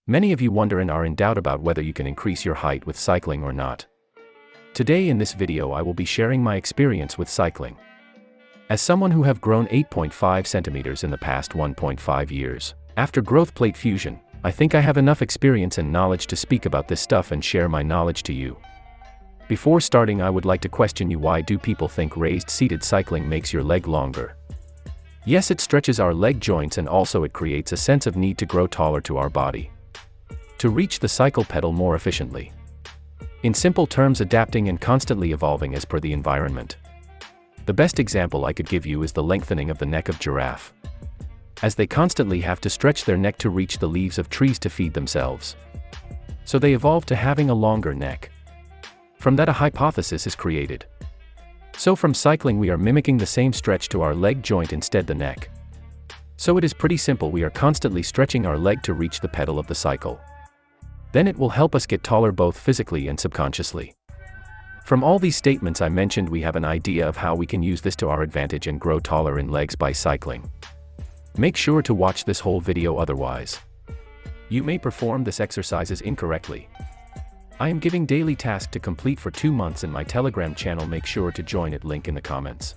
Many of you wonder and are in doubt about whether you can increase your height with cycling or not. Today in this video I will be sharing my experience with cycling. As someone who have grown 8.5 centimeters in the past 1.5 years, after growth plate fusion, I think I have enough experience and knowledge to speak about this stuff and share my knowledge to you. Before starting, I would like to question you: why do people think raised seated cycling makes your leg longer? Yes, it stretches our leg joints and also it creates a sense of need to grow taller to our body, to reach the cycle pedal more efficiently. In simple terms, adapting and constantly evolving as per the environment. The best example I could give you is the lengthening of the neck of giraffe, as they constantly have to stretch their neck to reach the leaves of trees to feed themselves. So they evolved to having a longer neck. From that, a hypothesis is created. So from cycling we are mimicking the same stretch to our leg joint, instead the neck. So it is pretty simple, we are constantly stretching our leg to reach the pedal of the cycle. Then it will help us get taller both physically and subconsciously. From all these statements I mentioned, we have an idea of how we can use this to our advantage and grow taller in legs by cycling. Make sure to watch this whole video, otherwise you may perform this exercises incorrectly. I am giving daily task to complete for 2 months in my Telegram channel. Make sure to join it, link in the comments.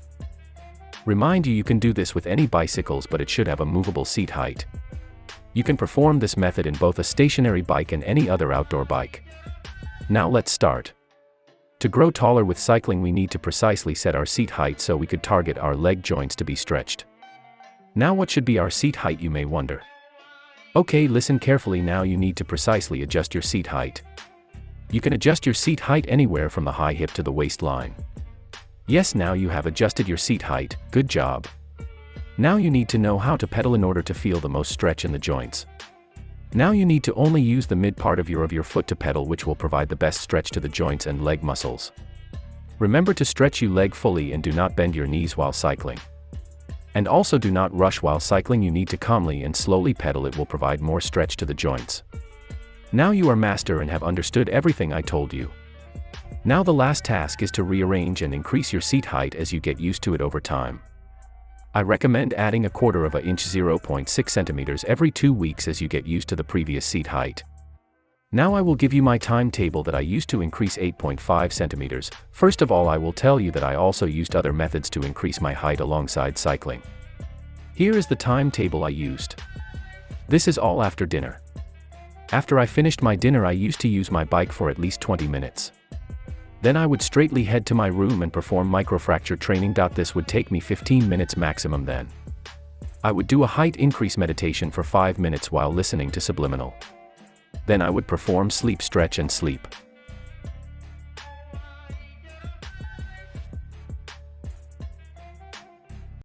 Remind you can do this with any bicycles, but it should have a movable seat height. You can perform this method in both a stationary bike and any other outdoor bike. Now let's start. To grow taller with cycling, we need to precisely set our seat height so we could target our leg joints to be stretched. Now what should be our seat height, you may wonder? Okay, listen carefully now. You need to precisely adjust your seat height. You can adjust your seat height anywhere from the high hip to the waistline. Yes, now you have adjusted your seat height, good job. Now you need to know how to pedal in order to feel the most stretch in the joints. Now you need to only use the mid part of your foot to pedal, which will provide the best stretch to the joints and leg muscles. Remember to stretch your leg fully and do not bend your knees while cycling. And also do not rush while cycling, you need to calmly and slowly pedal, it will provide more stretch to the joints. Now you are master and have understood everything I told you. Now the last task is to rearrange and increase your seat height as you get used to it over time. I recommend adding 1/4 of an inch 0.6 centimeters every 2 weeks as you get used to the previous seat height. Now I will give you my timetable that I used to increase 8.5 centimeters. First of all, I will tell you that I also used other methods to increase my height alongside cycling. Here is the timetable I used. This is all after dinner. After I finished my dinner, I used to use my bike for at least 20 minutes. Then I would straightly head to my room and perform microfracture training. This would take me 15 minutes maximum. Then I would do a height increase meditation for 5 minutes while listening to subliminal. Then I would perform sleep stretch and sleep.